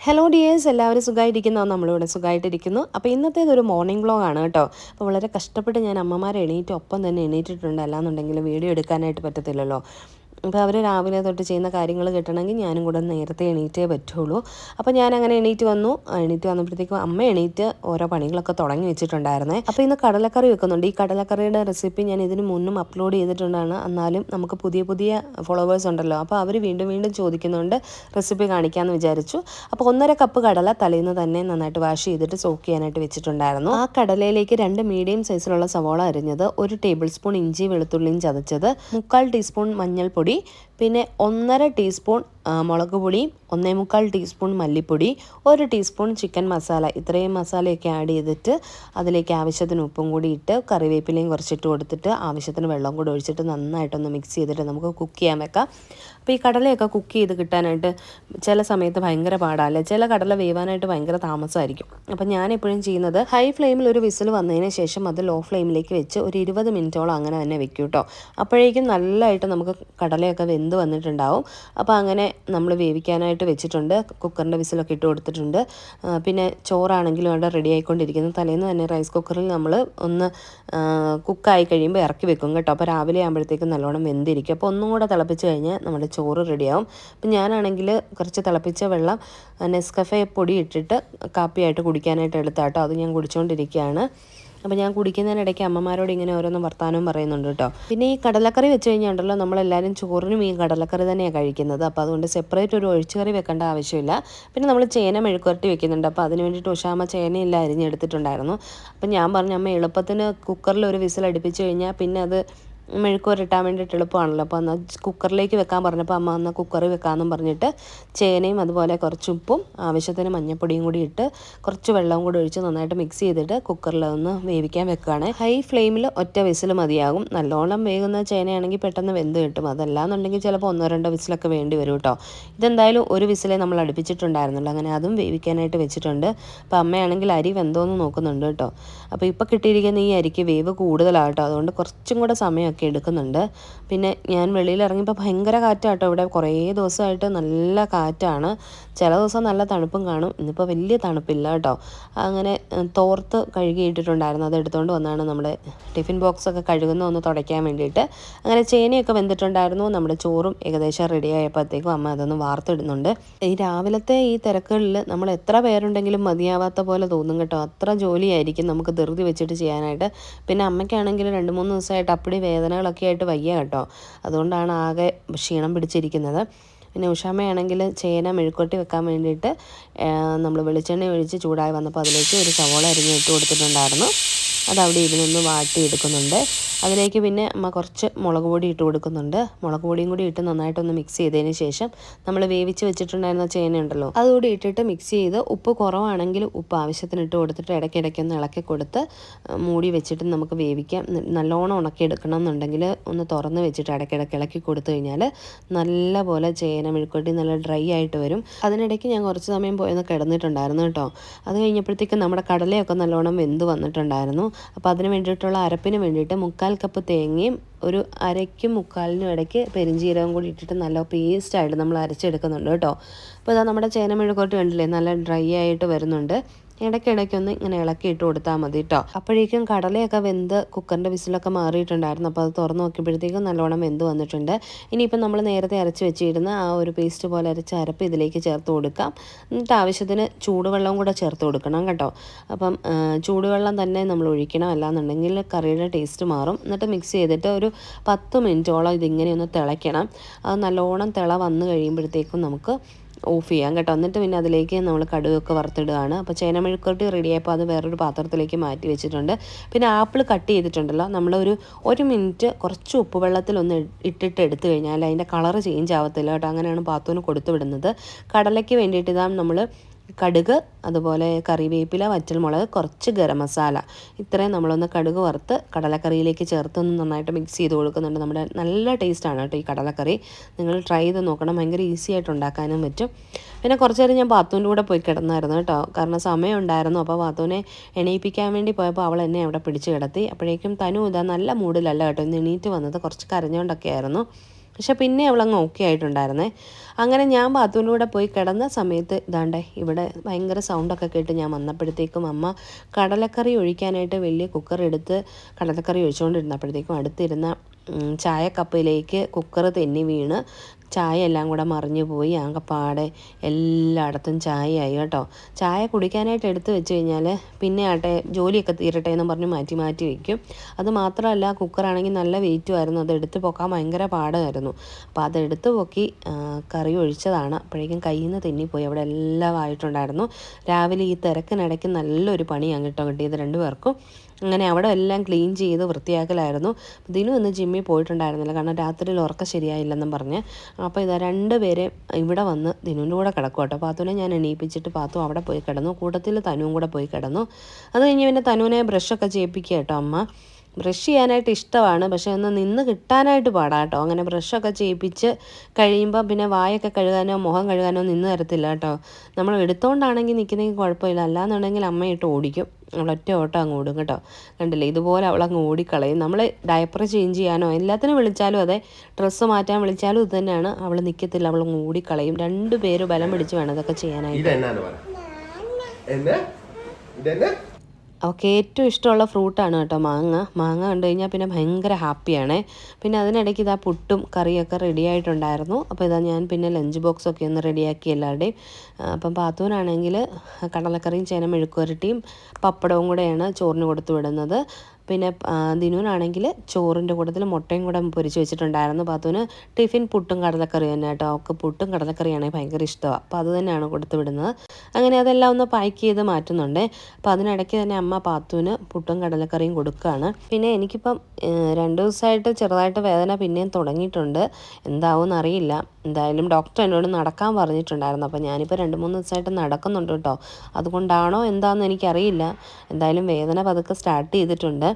Hello dears, എല്ലാവരും സുഖമായിട്ടിരിക്കുന്നോ? നമ്മളിവിടെ സുഖമായിട്ടിരിക്കുന്നു. അപ്പോൾ ഇന്നത്തേതൊരു മോർണിംഗ് വ്ളോഗാണ് കേട്ടോ. അപ്പോൾ വളരെ കഷ്ടപ്പെട്ട് ഞാൻ അമ്മമാരെ എണീറ്റ് ഒപ്പം തന്നെ എണീറ്റിട്ടുണ്ട്. അല്ലാന്നുണ്ടെങ്കിൽ വീഡിയോ എടുക്കാനായിട്ട് പറ്റത്തില്ലല്ലോ. അപ്പോൾ അവർ രാവിലെ തൊട്ട് ചെയ്യുന്ന കാര്യങ്ങൾ കിട്ടണമെങ്കിൽ ഞാനും കൂടെ നേരത്തെ എണീറ്റേ പറ്റുള്ളൂ. അപ്പോൾ ഞാനങ്ങനെ എണീറ്റ് വന്നപ്പോഴത്തേക്കും അമ്മ എണീറ്റ് ഓരോ പണികളൊക്കെ തുടങ്ങി വെച്ചിട്ടുണ്ടായിരുന്നേ. അപ്പോൾ ഇന്ന് കടലക്കറി വെക്കുന്നുണ്ട്. ഈ കടലക്കറിയുടെ റെസിപ്പി ഞാൻ ഇതിന് മുന്നും അപ്ലോഡ് ചെയ്തിട്ടുണ്ടാണ്. എന്നാലും നമുക്ക് പുതിയ പുതിയ ഫോളോവേഴ്സ് ഉണ്ടല്ലോ, അപ്പോൾ അവർ വീണ്ടും വീണ്ടും ചോദിക്കുന്നുണ്ട്, റെസിപ്പി കാണിക്കാമെന്ന് വിചാരിച്ചു. അപ്പോൾ 1.5 കപ്പ് കടല തലേന്ന് തന്നെ നന്നായിട്ട് വാഷ് ചെയ്തിട്ട് സോക്ക് ചെയ്യാനായിട്ട് വെച്ചിട്ടുണ്ടായിരുന്നു. ആ കടലയിലേക്ക് 2 മീഡിയം സൈസിലുള്ള സവോള അരിഞ്ഞത്, 1 ടേബിൾ സ്പൂൺ ഇഞ്ചി വെളുത്തുള്ളിയും ചതച്ചത്, 3/4 ടീസ്പൂൺ മഞ്ഞൾപ്പൊടി, പിന്നെ 1.5 ടീസ്പൂൺ മുളക് പൊടിയും 1.25 ടീസ്പൂൺ മല്ലിപ്പൊടി, 1 ടീസ്പൂൺ ചിക്കൻ മസാല. ഇത്രയും മസാലയൊക്കെ ആഡ് ചെയ്തിട്ട് അതിലേക്ക് ആവശ്യത്തിന് ഉപ്പും കൂടി ഇട്ട് കറിവേപ്പിലയും കുറച്ചിട്ട് കൊടുത്തിട്ട് ആവശ്യത്തിന് വെള്ളം കൂടി ഒഴിച്ചിട്ട് നന്നായിട്ടൊന്ന് മിക്സ് ചെയ്തിട്ട് നമുക്ക് കുക്ക് ചെയ്യാൻ വെക്കാം. അപ്പോൾ ഈ കടലയൊക്കെ കുക്ക് ചെയ്ത് കിട്ടാനായിട്ട് ചില സമയത്ത് ഭയങ്കര പാടാല്ലേ, ചില കടല വേവാനായിട്ട് ഭയങ്കര താമസമായിരിക്കും. അപ്പോൾ ഞാനെപ്പോഴും ചെയ്യുന്നത് ഹൈ ഫ്ലെയിമിൽ ഒരു വിസിൽ വന്നതിന് ശേഷം അത് ലോ ഫ്ലെയിമിലേക്ക് വെച്ച് ഒരു 20 മിനിറ്റോളം അങ്ങനെ തന്നെ വെക്കും കേട്ടോ. അപ്പോഴേക്കും നല്ലതായിട്ട് നമുക്ക് കടലയൊക്കെ വെന്ത് വന്നിട്ടുണ്ടാവും. അപ്പോൾ അങ്ങനെ നമ്മൾ വേവിക്കാനായിട്ട് വെച്ചിട്ടുണ്ട്. കുക്കറിൻ്റെ വിസിലൊക്കെ ഇട്ട് കൊടുത്തിട്ടുണ്ട്. പിന്നെ ചോറാണെങ്കിലും അവിടെ റെഡി ആയിക്കൊണ്ടിരിക്കുന്നു. തലേന്ന് തന്നെ റൈസ് കുക്കറിൽ നമ്മൾ ഒന്ന് കുക്കായി കഴിയുമ്പോൾ ഇറക്കി വെക്കും കേട്ടോ. അപ്പോൾ രാവിലെ ആകുമ്പോഴത്തേക്കും നല്ലോണം വെന്തിരിക്കും. അപ്പോൾ ഒന്നും കൂടെ തിളപ്പിച്ച് കഴിഞ്ഞാൽ നമ്മുടെ ചോറ് റെഡിയാവും. അപ്പം ഞാനാണെങ്കിൽ കുറച്ച് തിളപ്പിച്ച വെള്ളം നെസ്കഫെ പൊടി ഇട്ടിട്ട് കാപ്പിയായിട്ട് കുടിക്കാനായിട്ട് എടുത്താട്ടോ. അത് ഞാൻ കുടിച്ചുകൊണ്ടിരിക്കുകയാണ്. അപ്പോൾ ഞാൻ കുടിക്കുന്നതിനിടയ്ക്ക് അമ്മമാരോട് ഇങ്ങനെ ഓരോന്നും വർത്താനവും പറയുന്നുണ്ട് കേട്ടോ. പിന്നെ ഈ കടലക്കറി വെച്ച് കഴിഞ്ഞാൽ ഉണ്ടല്ലോ, നമ്മളെല്ലാവരും ചോറിനും ഈ കടലക്കറി തന്നെയാണ് കഴിക്കുന്നത്. അപ്പോൾ അതുകൊണ്ട് സെപ്പറേറ്റ് ഒരു ഒഴിച്ചുകറി വെക്കേണ്ട ആവശ്യമില്ല. പിന്നെ നമ്മൾ ചേന മെഴുക്കുവരട്ടി വെക്കുന്നുണ്ട്. അപ്പോൾ അതിന് വേണ്ടിയിട്ട് ഉഷാമ്മ ചേനയെല്ലാം അരിഞ്ഞെടുത്തിട്ടുണ്ടായിരുന്നു. അപ്പം ഞാൻ പറഞ്ഞു, അമ്മ എളുപ്പത്തിന് കുക്കറിൽ ഒരു വിസിൽ അടുപ്പിച്ച് കഴിഞ്ഞാൽ പിന്നെ അത് മെഴുക്കുവരട്ടാൻ വേണ്ടിയിട്ട് എളുപ്പമാണല്ലോ. അപ്പോൾ എന്നാൽ കുക്കറിലേക്ക് വെക്കാൻ പറഞ്ഞപ്പോൾ അമ്മ എന്നാൽ കുക്കറിൽ വെക്കാമെന്നും പറഞ്ഞിട്ട് ചേനയും അതുപോലെ കുറച്ച് ഉപ്പും ആവശ്യത്തിന് മഞ്ഞൾപ്പൊടിയും കൂടി ഇട്ട് കുറച്ച് വെള്ളവും കൂടി ഒഴിച്ച് നന്നായിട്ട് മിക്സ് ചെയ്തിട്ട് കുക്കറിൽ ഒന്ന് വേവിക്കാൻ വെക്കുകയാണ്. ഹൈ ഫ്ലെയിമിൽ ഒറ്റ വിസിൽ മതിയാകും. നല്ലോണം വേകുന്ന ചേനയാണെങ്കിൽ പെട്ടെന്ന് വെന്ത് കിട്ടും. അതല്ലാന്നുണ്ടെങ്കിൽ ചിലപ്പോൾ 1-2 വിസിലൊക്കെ വേണ്ടി വരും കേട്ടോ. ഇതെന്തായാലും ഒരു വിസിലേ നമ്മൾ അടുപ്പിച്ചിട്ടുണ്ടായിരുന്നുള്ളൂ. അങ്ങനെ അതും വേവിക്കാനായിട്ട് വെച്ചിട്ടുണ്ട്. അപ്പോൾ അമ്മയാണെങ്കിൽ അരി വെന്തോന്ന് നോക്കുന്നുണ്ട് കേട്ടോ. അപ്പോൾ ഇപ്പോൾ കിട്ടിയിരിക്കുന്ന ഈ അരിക്ക് വേവ് കൂടുതലാണ് കേട്ടോ. അതുകൊണ്ട് കുറച്ചും കൂടെ സമയമൊക്കെ എടുക്കുന്നുണ്ട്. പിന്നെ ഞാൻ വെളിയിൽ ഇറങ്ങിയപ്പോൾ ഭയങ്കര കാറ്റാട്ടോ. ഇവിടെ കുറേ ദിവസമായിട്ട് നല്ല കാറ്റാണ്. ചില ദിവസം നല്ല തണുപ്പും കാണും. ഇന്നിപ്പോൾ വലിയ തണുപ്പില്ല കേട്ടോ. അങ്ങനെ തോർത്ത് കഴുകിയിട്ടിട്ടുണ്ടായിരുന്നു. അത് എടുത്തുകൊണ്ട് വന്നാണ് നമ്മുടെ ടിഫിൻ ബോക്സൊക്കെ കഴുകുന്ന ഒന്ന് തുടയ്ക്കാൻ വേണ്ടിയിട്ട്. അങ്ങനെ ചേനയൊക്കെ വെന്തിട്ടുണ്ടായിരുന്നു. നമ്മുടെ ചോറും ഏകദേശം റെഡി ആയപ്പോഴത്തേക്കും അമ്മ അതൊന്ന് വാർത്തിടുന്നുണ്ട്. ഈ രാവിലത്തെ ഈ തിരക്കുകളിൽ നമ്മൾ എത്ര പേരുണ്ടെങ്കിലും മതിയാവാത്ത പോലെ തോന്നും കേട്ടോ. അത്ര ജോലിയായിരിക്കും നമുക്ക് ധൃതി വെച്ചിട്ട് ചെയ്യാനായിട്ട്. പിന്നെ അമ്മയ്ക്കാണെങ്കിൽ 2-3 ദിവസമായിട്ട് അപ്പടി വേദനകളൊക്കെ ആയിട്ട് വയ്യ കേട്ടോ. അതുകൊണ്ടാണ് ആകെ ക്ഷീണം പിടിച്ചിരിക്കുന്നത്. പിന്നെ ഉഷാമ്മയാണെങ്കിൽ ചേന മെഴുക്കുവരട്ടി വെക്കാൻ വേണ്ടിയിട്ട് നമ്മൾ വെളിച്ചെണ്ണ ഒഴിച്ച് ചൂടായി വന്നപ്പോൾ അതിലേക്ക് ഒരു സവോള അരിഞ്ഞിട്ട് കൊടുത്തിട്ടുണ്ടായിരുന്നു. അതവിടെ ഇരുന്നൊന്ന് വാട്ടിയെടുക്കുന്നുണ്ട്. അതിലേക്ക് പിന്നെ അമ്മ കുറച്ച് മുളക് പൊടി ഇട്ട് കൊടുക്കുന്നുണ്ട്. മുളക് പൊടിയും കൂടി ഇട്ട് നന്നായിട്ടൊന്ന് മിക്സ് ചെയ്തതിന് ശേഷം നമ്മൾ വേവിച്ച് വെച്ചിട്ടുണ്ടായിരുന്ന ചേനയുണ്ടല്ലോ, അതുകൂടി ഇട്ടിട്ട് മിക്സ് ചെയ്ത് ഉപ്പ് കുറവാണെങ്കിൽ ഉപ്പ് ആവശ്യത്തിന് ഇട്ട് കൊടുത്തിട്ട് ഇടയ്ക്കിടയ്ക്കൊന്ന് ഇളക്കി കൊടുത്ത് മൂടി വെച്ചിട്ട് നമുക്ക് വേവിക്കാം. നല്ലോണം ഉണക്കിയെടുക്കണം എന്നുണ്ടെങ്കിൽ ഒന്ന് തുറന്ന് വെച്ചിട്ട് ഇടയ്ക്കിടയ്ക്ക് ഇളക്കി കൊടുത്തു കഴിഞ്ഞാൽ നല്ല പോലെ ചേന മെഴുക്കുവരട്ടി നല്ല ഡ്രൈ ആയിട്ട് വരും. അതിനിടയ്ക്ക് ഞാൻ കുറച്ച് സമയം പോയൊന്ന് കിടന്നിട്ടുണ്ടായിരുന്നു കേട്ടോ. അത് കഴിഞ്ഞപ്പോഴത്തേക്കും നമ്മുടെ കടലയൊക്കെ നല്ലോണം വെന്ത് വന്നിട്ടുണ്ടായിരുന്നു. അപ്പോൾ അതിന് വേണ്ടിയിട്ടുള്ള അരപ്പിന് വേണ്ടിയിട്ട് 3/4 കപ്പ് തേങ്ങയും ഒരു 1/2-3/4 ഇടയ്ക്ക് പെരിഞ്ചീരകം കൂടി ഇട്ടിട്ട് നല്ല പേസ്റ്റായിട്ട് നമ്മൾ അരച്ചെടുക്കുന്നുണ്ട് കേട്ടോ. അപ്പോൾ ഇതാ നമ്മുടെ ചേന മെഴുക്കുവരട്ടി കണ്ടില്ലേ, നല്ല ഡ്രൈ ആയിട്ട് വരുന്നുണ്ട്. ഇടയ്ക്കിടയ്ക്കൊന്ന് ഇങ്ങനെ ഇളക്കി ഇട്ട് കൊടുത്താൽ മതി കേട്ടോ. അപ്പോഴേക്കും കടലയൊക്കെ വെന്ത് കുക്കറിൻ്റെ വിസിലൊക്കെ മാറിയിട്ടുണ്ടായിരുന്നു. അപ്പോൾ അത് തുറന്ന് നോക്കിയപ്പോഴത്തേക്കും നല്ലോണം വെന്ത് വന്നിട്ടുണ്ട്. ഇനിയിപ്പം നമ്മൾ നേരത്തെ അരച്ച് വെച്ചിരുന്ന ആ ഒരു പേസ്റ്റ് പോലെ അരച്ച അരപ്പ് ഇതിലേക്ക് ചേർത്ത് കൊടുക്കാം. എന്നിട്ട് ആവശ്യത്തിന് ചൂടുവെള്ളം കൂടെ ചേർത്ത് കൊടുക്കണം കേട്ടോ. അപ്പം ചൂടുവെള്ളം തന്നെ നമ്മൾ ഒഴിക്കണം, അല്ലാന്നുണ്ടെങ്കിൽ കറിയുടെ ടേസ്റ്റ് മാറും. എന്നിട്ട് മിക്സ് ചെയ്തിട്ട് ഒരു 10 മിനിറ്റോളം ഇതിങ്ങനെ ഒന്ന് തിളയ്ക്കണം. അത് നല്ലോണം തിള വന്ന് കഴിയുമ്പോഴത്തേക്കും നമുക്ക് ഓഫ് ചെയ്യാം കേട്ടോ. എന്നിട്ട് പിന്നെ അതിലേക്ക് നമ്മൾ കടുകൊക്കെ വറുത്തിടുകയാണ്. അപ്പോൾ ചേന മെഴുക്കുവരട്ടി റെഡിയായപ്പോൾ അത് വേറൊരു പാത്രത്തിലേക്ക് മാറ്റി വെച്ചിട്ടുണ്ട്. പിന്നെ ആപ്പിൾ കട്ട് ചെയ്തിട്ടുണ്ടല്ലോ, നമ്മളൊരു 1 മിനിറ്റ് കുറച്ച് ഉപ്പ് വെള്ളത്തിലൊന്ന് ഇട്ടിട്ട് എടുത്തു കഴിഞ്ഞാൽ അതിൻ്റെ കളറ് ചേഞ്ച് ആവത്തില്ല കേട്ടോ. അങ്ങനെയാണ് പാത്തുവിന് കൊടുത്തു വിടുന്നത്. കടലയ്ക്ക് വേണ്ടിയിട്ട് ഇതാ നമ്മൾ കടുക്, അതുപോലെ കറിവേപ്പില, വറ്റൽമുളക്, കുറച്ച് ഗരം മസാല, ഇത്രയും നമ്മളൊന്ന് കടുക് വറുത്ത് കടലക്കറിയിലേക്ക് ചേർത്തൊന്ന് നന്നായിട്ട് മിക്സ് ചെയ്ത് കൊടുക്കുന്നുണ്ട്. നമ്മുടെ നല്ല ടേസ്റ്റാണ് കേട്ടോ ഈ കടലക്കറി. നിങ്ങൾ ട്രൈ ചെയ്ത് നോക്കണം. ഭയങ്കര ഈസി ആയിട്ട് ഉണ്ടാക്കാനും പറ്റും. പിന്നെ കുറച്ച് നേരം ഞാൻ പാത്തുവിൻ്റെ കൂടെ പോയി കിടന്നായിരുന്നു കേട്ടോ. കാരണം സമയം ഉണ്ടായിരുന്നു. അപ്പോൾ പാത്തുവിനെ എണീപ്പിക്കാൻ വേണ്ടി പോയപ്പോൾ അവൾ എന്നെ അവിടെ പിടിച്ച് കിടത്തി. അപ്പോഴേക്കും തനു ഇതാ നല്ല മൂഡിലല്ല കേട്ടോ ഇന്ന് എണീറ്റ് വന്നത്. കുറച്ച് കരഞ്ഞുകൊണ്ടൊക്കെ ആയിരുന്നു. പക്ഷെ പിന്നെ അവളങ്ങ് ഓക്കെ ആയിട്ടുണ്ടായിരുന്നേ. അങ്ങനെ ഞാൻ ബാത്റൂമിൻ്റെ കൂടെ പോയി കിടന്ന സമയത്ത് ഇതാണ്ടേ ഇവിടെ ഭയങ്കര സൗണ്ടൊക്കെ കേട്ട് ഞാൻ വന്നപ്പോഴത്തേക്കും അമ്മ കടലക്കറി ഒഴിക്കാനായിട്ട് വലിയ കുക്കർ എടുത്ത് കടലക്കറി ഒഴിച്ചുകൊണ്ടിരുന്നപ്പോഴത്തേക്കും അടുത്തിരുന്ന ചായക്കപ്പിലേക്ക് കുക്കർ തെന്നി വീണ് ചായ എല്ലാം കൂടെ മറിഞ്ഞു പോയി. ആകെപ്പാടെ എല്ലായിടത്തും ചായയായി കേട്ടോ. ചായ കുടിക്കാനായിട്ട് എടുത്തു വെച്ച് കഴിഞ്ഞാൽ പിന്നെ ആട്ടെ ജോലിയൊക്കെ തീരട്ടെ എന്ന് പറഞ്ഞ് മാറ്റി മാറ്റി വയ്ക്കും. അത് മാത്രമല്ല കുക്കറാണെങ്കിൽ നല്ല വെയിറ്റുമായിരുന്നു, അത് എടുത്ത് പൊക്കാൻ ഭയങ്കര പാടായിരുന്നു. അപ്പോൾ അതെടുത്ത് പൊക്കി കറി ഒഴിച്ചതാണ്. അപ്പോഴേക്കും കയ്യിൽ നിന്ന് തെന്നിപ്പോയി, അവിടെ എല്ലാം ആയിട്ടുണ്ടായിരുന്നു. രാവിലെ ഈ തിരക്കിനിടയ്ക്ക് നല്ലൊരു പണിയാണ് കേട്ടോ കിട്ടിയത് രണ്ടുപേർക്കും. അങ്ങനെ അവിടെ എല്ലാം ക്ലീൻ ചെയ്ത് വൃത്തിയാക്കലായിരുന്നു. ദിനു ഇന്ന് ജിമ്മിൽ പോയിട്ടുണ്ടായിരുന്നില്ല, കാരണം രാത്രിയിൽ ഉറക്കം ശരിയായില്ലെന്നും പറഞ്ഞ്. അപ്പോൾ ഇതാ രണ്ടുപേരെ ഇവിടെ വന്ന് ദിനുവിൻ്റെ കൂടെ കിടക്കും കേട്ടോ. പാത്തുവിനെ ഞാൻ എണീപ്പിച്ചിട്ട് പാത്തു അവിടെ പോയി കിടന്നു, കൂട്ടത്തിൽ തനുവും കൂടെ പോയി കിടന്നു. അത് കഴിഞ്ഞ് പിന്നെ തനുവിനെ ബ്രഷൊക്കെ ചെയ്യിപ്പിക്കുക കേട്ടോ അമ്മ. ബ്രഷ് ചെയ്യാനായിട്ട് ഇഷ്ടമാണ്, പക്ഷേ ഒന്ന് നിന്ന് കിട്ടാനായിട്ട് പാടാം കേട്ടോ. അങ്ങനെ ബ്രഷൊക്കെ ചെയ്യിപ്പിച്ച് കഴിയുമ്പോൾ പിന്നെ വായൊക്കെ കഴുകാനോ മുഖം കഴുകാനോ നിന്ന് തരത്തില്ല കേട്ടോ. നമ്മൾ എടുത്തോണ്ടാണെങ്കിൽ നിൽക്കുന്നെങ്കിൽ കുഴപ്പമില്ല, അല്ലാന്നുണ്ടെങ്കിൽ അമ്മയിട്ട് ഓടിക്കും. അവളൊറ്റ ഓട്ടം അങ്ങ് ഓടും കേട്ടോ. കണ്ടില്ലേ, ഇതുപോലെ അവളങ്ങ് ഓടിക്കളയും. നമ്മൾ ഡയപ്പർ ചേഞ്ച് ചെയ്യാനോ എല്ലാത്തിനും വിളിച്ചാലും അതെ, ഡ്രസ്സ് മാറ്റാൻ വിളിച്ചാലും ഇത് തന്നെയാണ്, അവൾ നിൽക്കത്തില്ല, അവൾ ഓടിക്കളയും. രണ്ടുപേരും ബലം പിടിച്ച് വേണം ഇതൊക്കെ ചെയ്യാനായിട്ട്. അവൾക്ക് ഏറ്റവും ഇഷ്ടമുള്ള ഫ്രൂട്ടാണ് കേട്ടോ മാങ്ങ. മാങ്ങ കണ്ടു കഴിഞ്ഞാൽ പിന്നെ ഭയങ്കര ഹാപ്പിയാണേ. പിന്നെ അതിനിടയ്ക്ക് ഇതാ പുട്ടും കറിയൊക്കെ റെഡി ആയിട്ടുണ്ടായിരുന്നു. അപ്പോൾ ഇതാ ഞാൻ പിന്നെ ലഞ്ച് ബോക്സൊക്കെ ഒന്ന് റെഡിയാക്കി എല്ലാവരുടെയും. അപ്പം പാത്തൂനാണെങ്കിൽ കടലക്കറിയും ചേന മെഴുക്കുവരട്ടിയും പപ്പടവും കൂടെയാണ് ചോറിന് കൊടുത്തു വിടുന്നത്. പിന്നെ ദിനുവിനാണെങ്കിൽ ചോറിൻ്റെ കൂട്ടത്തിൽ മുട്ടയും കൂടെ പൊരിച്ച് വെച്ചിട്ടുണ്ടായിരുന്നു. പാത്തുവിന് ടിഫിൻ പുട്ടും കടലക്കറി തന്നെ കേട്ടോ. അവൾക്ക് പുട്ടും കടലക്കറിയാണെങ്കിൽ ഭയങ്കര ഇഷ്ടമാണ്, അപ്പോൾ അത് തന്നെയാണ് കൊടുത്തു വിടുന്നത്. അങ്ങനെ അതെല്ലാം ഒന്ന് പാക്ക് ചെയ്ത് മാറ്റുന്നുണ്ട്. അപ്പോൾ അതിനിടയ്ക്ക് തന്നെ അമ്മ പാത്തുവിന് പുട്ടും കടലക്കറിയും കൊടുക്കുകയാണ്. പിന്നെ എനിക്കിപ്പം 2 ദിവസമായിട്ട് ചെറുതായിട്ട് വേദന പിന്നെയും തുടങ്ങിയിട്ടുണ്ട്, എന്താവും അറിയില്ല. എന്തായാലും ഡോക്ടർ എന്നോട് നടക്കാൻ പറഞ്ഞിട്ടുണ്ടായിരുന്നു. അപ്പോൾ ഞാനിപ്പോൾ 2-3 ദിവസമായിട്ട് നടക്കുന്നുണ്ട് കേട്ടോ. അതുകൊണ്ടാണോ എന്താണെന്ന് എനിക്കറിയില്ല. എന്തായാലും വേദന പതുക്കെ സ്റ്റാർട്ട് ചെയ്തിട്ടുണ്ട്.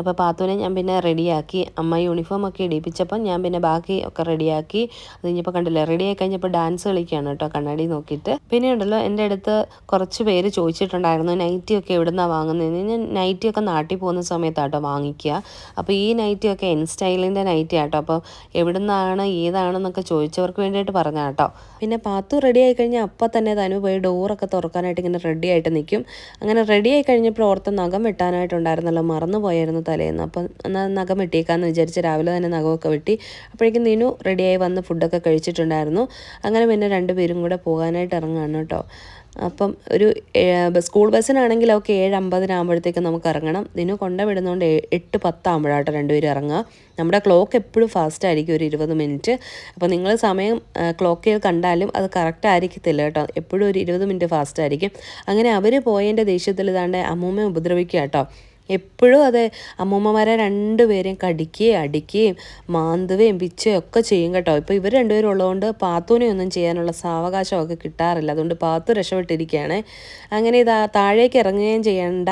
അപ്പോൾ പാത്തുവിനെ ഞാൻ പിന്നെ റെഡിയാക്കി. അമ്മ യൂണിഫോമൊക്കെ ഇടിപ്പിച്ചപ്പോൾ ഞാൻ പിന്നെ ബാക്കി ഒക്കെ റെഡിയാക്കി. അത് കഴിഞ്ഞപ്പോൾ കണ്ടില്ലേ, റെഡിയായി കഴിഞ്ഞപ്പോൾ ഡാൻസ് കളിക്കുകയാണ് കേട്ടോ കണ്ണാടി നോക്കിയിട്ട്. പിന്നെ ഉണ്ടല്ലോ, എൻ്റെ അടുത്ത് കുറച്ച് പേര് ചോദിച്ചിട്ടുണ്ടായിരുന്നു നൈറ്റിയൊക്കെ എവിടെ നിന്നാണ് വാങ്ങുന്നതെന്ന്. ഞാൻ നൈറ്റിയൊക്കെ നാട്ടിൽ പോകുന്ന സമയത്താട്ടോ വാങ്ങിക്കുക. അപ്പോൾ ഈ നൈറ്റിയൊക്കെ എൻ സ്റ്റൈലിൻ്റെ നൈറ്റി ആട്ടോ. അപ്പോൾ എവിടെ നിന്നാണ് ഏതാണെന്നൊക്കെ ചോദിച്ചവർക്ക് വേണ്ടിയിട്ട് പറഞ്ഞ കേട്ടോ. പിന്നെ പാത്തു റെഡി ആയി കഴിഞ്ഞാൽ അപ്പം തന്നെ തനു പോയി ഡോറൊക്കെ തുറക്കാനായിട്ട് ഇങ്ങനെ റെഡി ആയിട്ട് നിൽക്കും. അങ്ങനെ റെഡി ആയി കഴിഞ്ഞപ്പോൾ ഓർത്ത് നഖം വെട്ടാനായിട്ടുണ്ടായിരുന്നല്ലോ, മറന്നു പോയായിരുന്നു തലേന്ന്. അപ്പം എന്നാൽ നഖം വെട്ടിയേക്കാമെന്ന് വിചാരിച്ച് രാവിലെ തന്നെ നഖമൊക്കെ വെട്ടി. അപ്പോഴേക്കും നീനു റെഡിയായി വന്ന് ഫുഡൊക്കെ കഴിച്ചിട്ടുണ്ടായിരുന്നു. അങ്ങനെ പിന്നെ 2 പേരും കൂടെ പോകാനായിട്ട് ഇറങ്ങുകയാണ് കേട്ടോ. അപ്പം ഒരു സ്കൂൾ ബസ്സിനാണെങ്കിൽ അവൾക്ക് 7:50 നമുക്ക് ഇറങ്ങണം. ദിനു കൊണ്ടുവിടുന്നതുകൊണ്ട് 8:10 ആകുമ്പോഴാട്ടോ 2 പേരും ഇറങ്ങുക. നമ്മുടെ ക്ലോക്ക് എപ്പോഴും ഫാസ്റ്റ് ആയിരിക്കും, ഒരു 20 മിനിറ്റ്. അപ്പോൾ നിങ്ങൾ സമയം ക്ലോക്കിൽ കണ്ടാലും അത് കറക്റ്റ് ആയിരിക്കത്തില്ല കേട്ടോ, എപ്പോഴും ഒരു 20 മിനിറ്റ് ഫാസ്റ്റ് ആയിരിക്കും. അങ്ങനെ അവർ പോയതിൻ്റെ ദേഷ്യത്തിൽ ഇതാണ്ട് അമ്മൂമ്മ ഉപദ്രവിക്കുക കേട്ടോ. എപ്പോഴും അതെ, അമ്മൂമ്മമാരെ 2 പേരെയും കടിക്കുകയും അടിക്കുകയും മാന്തുകയും പിച്ചുകയും ഒക്കെ ചെയ്യും കേട്ടോ. ഇപ്പോൾ ഇവർ 2 പേരും ഉള്ളതുകൊണ്ട് പാത്തൂനെ ഒന്നും ചെയ്യാനുള്ള സാവകാശമൊക്കെ കിട്ടാറില്ല. അതുകൊണ്ട് പാത്തു രക്ഷപ്പെട്ടിരിക്കുകയാണ്. അങ്ങനെ താഴേക്ക് ഇറങ്ങുകയും ചെയ്യേണ്ട,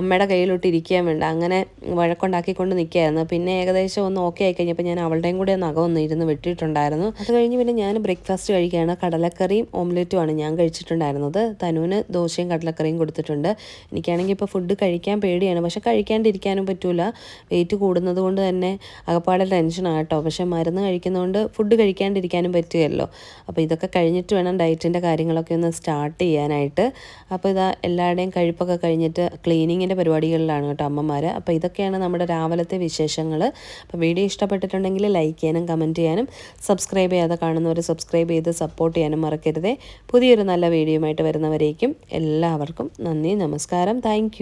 അമ്മയുടെ കയ്യിലോട്ട് ഇരിക്കുകയും വേണ്ട, അങ്ങനെ വഴക്കുണ്ടാക്കിക്കൊണ്ട് നിൽക്കുകയായിരുന്നു. പിന്നെ ഏകദേശം ഒന്ന് ഓക്കെ ആയി കഴിഞ്ഞപ്പോൾ ഞാൻ അവളുടെയും കൂടെ നഖം ഒന്ന് ഇരുന്ന് വെട്ടിയിട്ടുണ്ടായിരുന്നു. അത് കഴിഞ്ഞ് പിന്നെ ഞാൻ ബ്രേക്ക്ഫാസ്റ്റ് കഴിക്കുകയാണ്. കടലക്കറിയും ഓംലെറ്റുമാണ് ഞാൻ കഴിച്ചിട്ടുണ്ടായിരുന്നത്. തനുവിന് ദോശയും കടലക്കറിയും കൊടുത്തിട്ടുണ്ട്. എനിക്കാണെങ്കിൽ ഇപ്പോൾ ഫുഡ് കഴിക്കാൻ പേടിയാണ്, പക്ഷെ കഴിക്കാണ്ടിരിക്കാനും പറ്റൂല. വെയിറ്റ് കൂടുന്നത് കൊണ്ട് തന്നെ അകപ്പാടെ ടെൻഷനാണ് കേട്ടോ. പക്ഷെ മരുന്ന് കഴിക്കുന്നതുകൊണ്ട് ഫുഡ് കഴിക്കാണ്ടിരിക്കാനും പറ്റുമല്ലോ. അപ്പോൾ ഇതൊക്കെ കഴിഞ്ഞിട്ട് വേണം ഡയറ്റിൻ്റെ കാര്യങ്ങളൊക്കെ ഒന്ന് സ്റ്റാർട്ട് ചെയ്യാനായിട്ട്. അപ്പോൾ എല്ലാവരുടെയും കഴിപ്പൊക്കെ കഴിഞ്ഞിട്ട് ക്ലീനിങ്ങിൻ്റെ പരിപാടികളിലാണ് കേട്ടോ അമ്മമാർ. അപ്പോൾ ഇതൊക്കെയാണ് നമ്മുടെ രാവിലത്തെ വിശേഷങ്ങൾ. അപ്പോൾ വീഡിയോ ഇഷ്ടപ്പെട്ടിട്ടുണ്ടെങ്കിൽ ലൈക്ക് ചെയ്യാനും കമൻറ്റ് ചെയ്യാനും, സബ്സ്ക്രൈബ് ചെയ്യാതെ കാണുന്നവർ സബ്സ്ക്രൈബ് ചെയ്ത് സപ്പോർട്ട് ചെയ്യാനും മറക്കരുതേ. പുതിയൊരു നല്ല വീഡിയോയുമായിട്ട് വരുന്നവരേക്കും എല്ലാവർക്കും നന്ദി, നമസ്കാരം, താങ്ക്